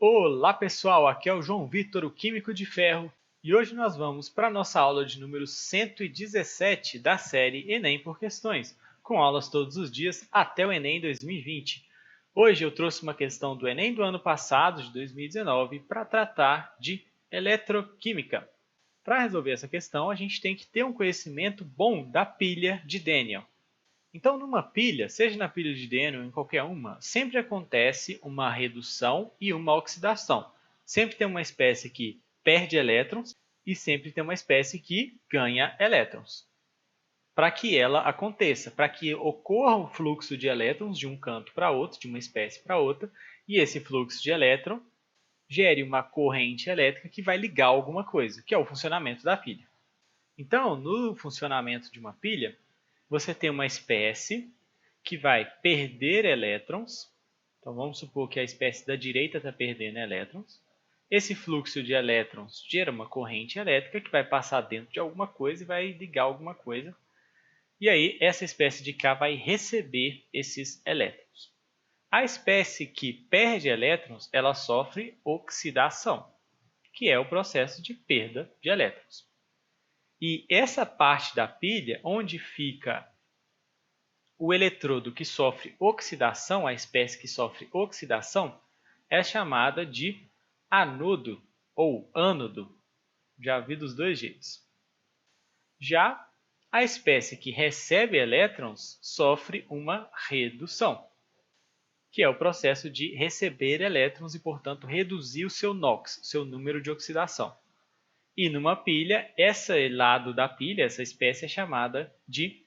Olá pessoal, aqui é o João Vitor, o Químico de Ferro, e hoje nós vamos para a nossa aula de número 117 da série Enem por Questões, com aulas todos os dias até o Enem 2020. Hoje eu trouxe uma questão do Enem do ano passado, de 2019, para tratar de eletroquímica. Para resolver essa questão, a gente tem que ter um conhecimento bom da pilha de Daniell. Então, numa pilha, seja na pilha de Daniell ou em qualquer uma, sempre acontece uma redução e uma oxidação. Sempre tem uma espécie que perde elétrons e sempre tem uma espécie que ganha elétrons. Para que ela aconteça, para que ocorra o fluxo de elétrons de um canto para outro, de uma espécie para outra, e esse fluxo de elétron gere uma corrente elétrica que vai ligar alguma coisa, que é o funcionamento da pilha. Então, no funcionamento de uma pilha, você tem uma espécie que vai perder elétrons. Então, vamos supor que a espécie da direita está perdendo elétrons. Esse fluxo de elétrons gera uma corrente elétrica que vai passar dentro de alguma coisa e vai ligar alguma coisa. E aí, essa espécie de cá vai receber esses elétrons. A espécie que perde elétrons, ela sofre oxidação, que é o processo de perda de elétrons. E essa parte da pilha, onde fica o eletrodo que sofre oxidação, a espécie que sofre oxidação, é chamada de anodo ou ânodo. Já vi dos dois jeitos. Já a espécie que recebe elétrons sofre uma redução, que é o processo de receber elétrons e, portanto, reduzir o seu NOx, seu número de oxidação. E numa pilha, esse lado da pilha, essa espécie é chamada de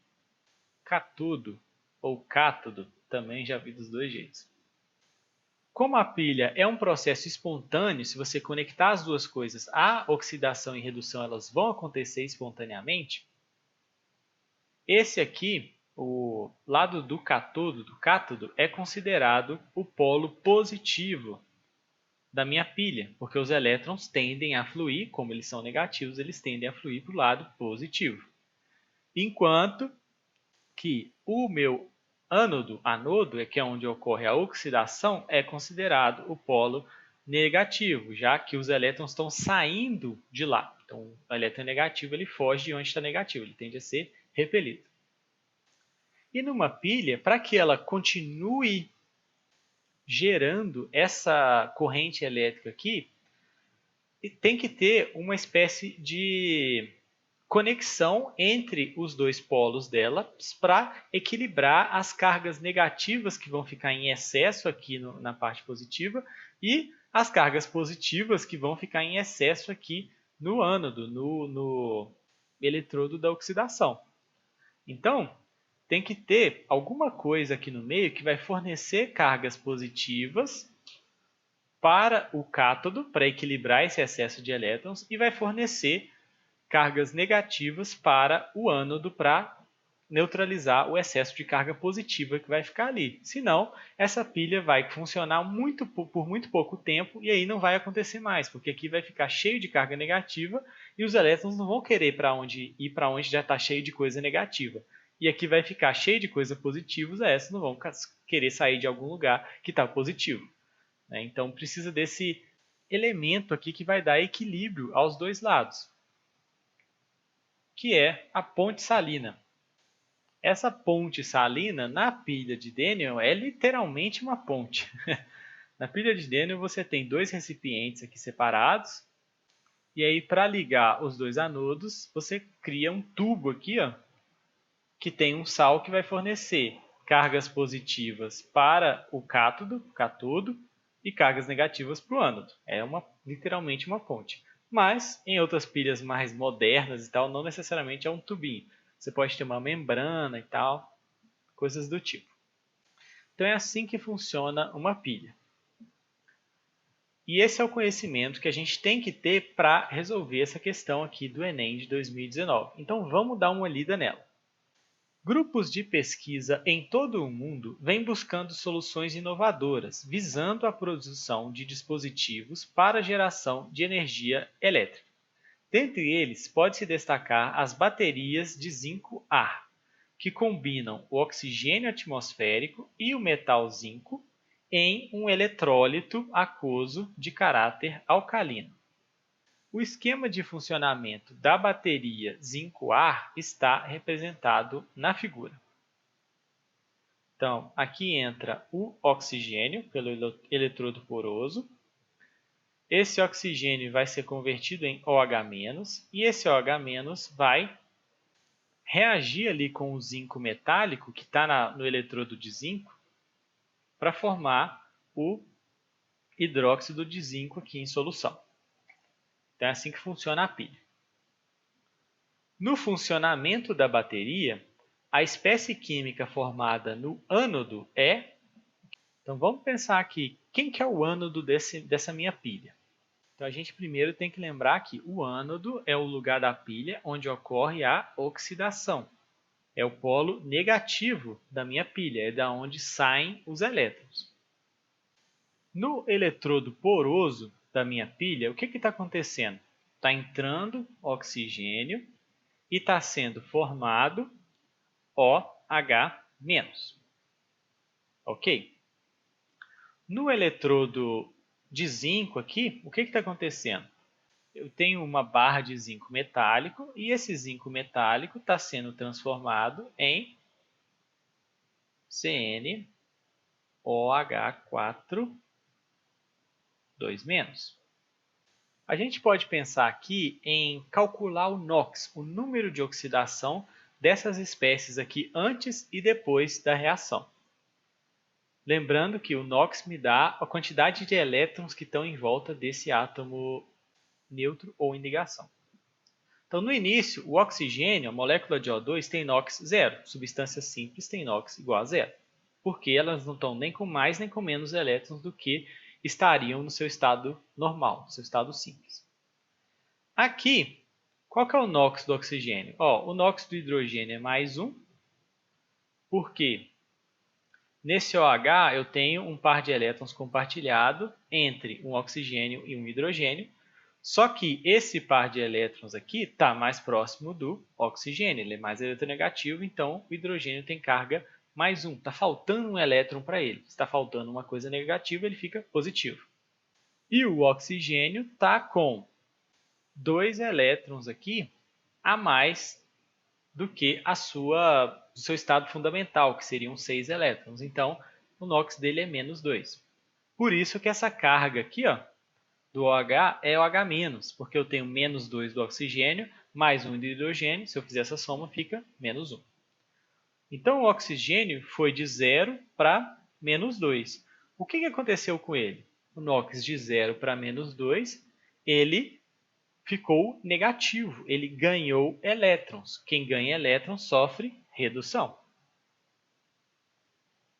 cátodo ou cátodo, também já vi dos dois jeitos. Como a pilha é um processo espontâneo, se você conectar as duas coisas, a oxidação e redução elas vão acontecer espontaneamente. Esse aqui, o lado do cátodo, é considerado o polo positivo da minha pilha, porque os elétrons tendem a fluir, como eles são negativos, eles tendem a fluir para o lado positivo. Enquanto que o meu anodo, que é onde ocorre a oxidação, é considerado o polo negativo, já que os elétrons estão saindo de lá. Então, o elétron negativo ele foge de onde está negativo, ele tende a ser repelido. E numa pilha, para que ela continue gerando essa corrente elétrica aqui, tem que ter uma espécie de conexão entre os dois polos dela para equilibrar as cargas negativas que vão ficar em excesso aqui na parte positiva e as cargas positivas que vão ficar em excesso aqui no ânodo, no eletrodo da oxidação. Então, tem que ter alguma coisa aqui no meio que vai fornecer cargas positivas para o cátodo, para equilibrar esse excesso de elétrons, e vai fornecer cargas negativas para o ânodo para neutralizar o excesso de carga positiva que vai ficar ali. Senão, essa pilha vai funcionar por muito pouco tempo e aí não vai acontecer mais, porque aqui vai ficar cheio de carga negativa e os elétrons não vão querer ir para onde já está cheio de coisa negativa. E aqui vai ficar cheio de coisa positiva, os elétrons não vão querer sair de algum lugar que está positivo. Então, precisa desse elemento aqui que vai dar equilíbrio aos dois lados, que é a ponte salina. Essa ponte salina, na pilha de Daniell, é literalmente uma ponte. Na pilha de Daniell, você tem dois recipientes aqui separados, e aí, para ligar os dois anodos, você cria um tubo aqui, ó, que tem um sal que vai fornecer cargas positivas para o cátodo, e cargas negativas para o ânodo. É literalmente uma ponte. Mas, em outras pilhas mais modernas e tal, não necessariamente é um tubinho. Você pode ter uma membrana e tal, coisas do tipo. Então, é assim que funciona uma pilha. E esse é o conhecimento que a gente tem que ter para resolver essa questão aqui do Enem de 2019. Então, vamos dar uma lida nela. Grupos de pesquisa em todo o mundo vêm buscando soluções inovadoras, visando a produção de dispositivos para geração de energia elétrica. Dentre eles, pode-se destacar as baterias de zinco-ar, que combinam o oxigênio atmosférico e o metal zinco em um eletrólito aquoso de caráter alcalino. O esquema de funcionamento da bateria zinco-ar está representado na figura. Então, aqui entra o oxigênio pelo eletrodo poroso. Esse oxigênio vai ser convertido em OH-, e esse OH- vai reagir ali com o zinco metálico que está no eletrodo de zinco para formar o hidróxido de zinco aqui em solução. Então é assim que funciona a pilha. No funcionamento da bateria, a espécie química formada no ânodo é... Então vamos pensar aqui, quem que é o ânodo dessa minha pilha? Então a gente primeiro tem que lembrar que o ânodo é o lugar da pilha onde ocorre a oxidação. É o polo negativo da minha pilha, é da onde saem os elétrons. No eletrodo poroso da minha pilha, o que está acontecendo? Está entrando oxigênio e está sendo formado OH-. Ok? No eletrodo de zinco aqui, o que está acontecendo? Eu tenho uma barra de zinco metálico e esse zinco metálico está sendo transformado em CnOH4 2-. A gente pode pensar aqui em calcular o NOx, o número de oxidação dessas espécies aqui antes e depois da reação. Lembrando que o NOx me dá a quantidade de elétrons que estão em volta desse átomo neutro ou em ligação. Então, no início, o oxigênio, a molécula de O2, tem NOx zero. Substâncias simples têm NOx igual a zero, porque elas não estão nem com mais nem com menos elétrons do que estariam no seu estado normal, no seu estado simples. Aqui, qual que é o NOx do oxigênio? O NOx do hidrogênio é mais 1, porque nesse OH eu tenho um par de elétrons compartilhado entre um oxigênio e um hidrogênio, só que esse par de elétrons aqui está mais próximo do oxigênio, ele é mais eletronegativo, então o hidrogênio tem carga mais 1, está faltando um elétron para ele, está faltando uma coisa negativa, ele fica positivo. E o oxigênio está com 2 elétrons aqui a mais do que o seu estado fundamental, que seriam 6 elétrons. Então, o NOx dele é menos 2. Por isso que essa carga aqui, do OH é OH-, porque eu tenho menos 2 do oxigênio, mais 1 do hidrogênio. Se eu fizer essa soma, fica menos 1. Então, o oxigênio foi de 0 para menos 2. O que aconteceu com ele? O NOx de 0 para menos 2, ele ficou negativo, ele ganhou elétrons. Quem ganha elétrons sofre redução.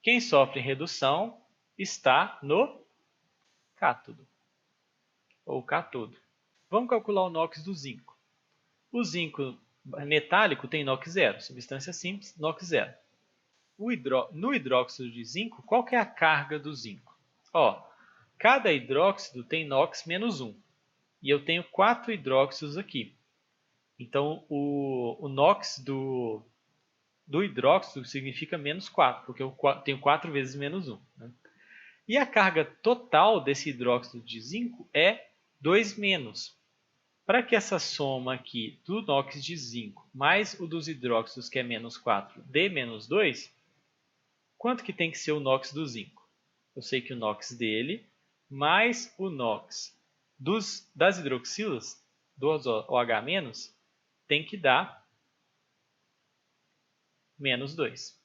Quem sofre redução está no cátodo, ou catodo. Vamos calcular o NOx do zinco. O zinco metálico tem NOx zero, substância simples, NOx zero. No hidróxido de zinco, qual que é a carga do zinco? Cada hidróxido tem NOx menos 1. E eu tenho 4 hidróxidos aqui. Então, o NOx do hidróxido significa menos 4, porque eu tenho 4 vezes menos 1. Né? E a carga total desse hidróxido de zinco é 2-. Para que essa soma aqui do NOx de zinco mais o dos hidróxidos, que é menos 4, dê menos 2, quanto que tem que ser o NOx do zinco? Eu sei que o NOx dele mais o NOx das hidroxilas, dos OH-, tem que dar menos 2.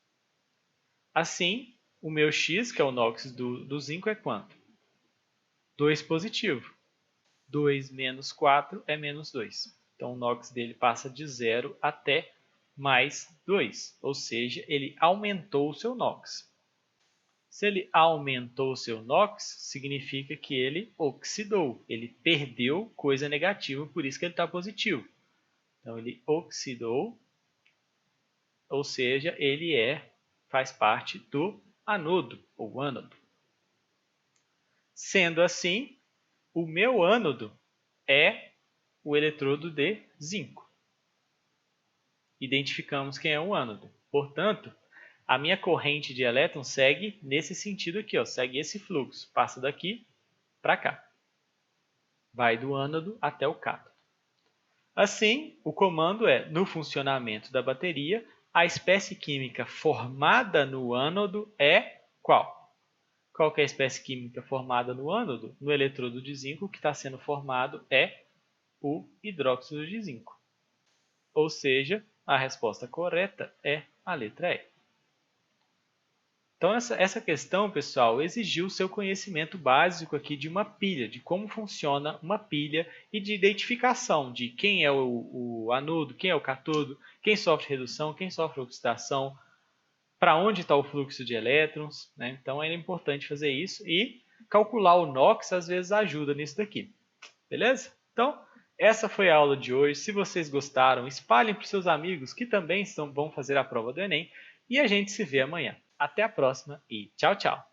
Assim, o meu X, que é o NOx do zinco, é quanto? 2 positivo. 2 menos 4 é menos 2. Então, o NOx dele passa de 0 até mais 2. Ou seja, ele aumentou o seu NOx. Se ele aumentou o seu NOx, significa que ele oxidou. Ele perdeu coisa negativa, por isso que ele está positivo. Então, ele oxidou, ou seja, ele faz parte do anodo, ou ânodo. Sendo assim, o meu ânodo é o eletrodo de zinco. Identificamos quem é o ânodo. Portanto, A minha corrente de elétrons segue nesse sentido aqui, ó, segue esse fluxo, passa daqui para cá. Vai do ânodo até o cátodo. Assim, o comando é, no funcionamento da bateria, a espécie química formada no ânodo é qual? Qual que é a espécie química formada no ânodo? No eletrodo de zinco, o que está sendo formado é o hidróxido de zinco. Ou seja, a resposta correta é a letra E. Então, essa questão, pessoal, exigiu o seu conhecimento básico aqui de uma pilha, de como funciona uma pilha e de identificação de quem é o anodo, quem é o catodo, quem sofre redução, quem sofre oxidação, para onde está o fluxo de elétrons, né? Então, é importante fazer isso e calcular o NOx às vezes ajuda nisso daqui. Beleza? Então, essa foi a aula de hoje. Se vocês gostaram, espalhem para os seus amigos que também vão fazer a prova do Enem e a gente se vê amanhã. Até a próxima e tchau, tchau!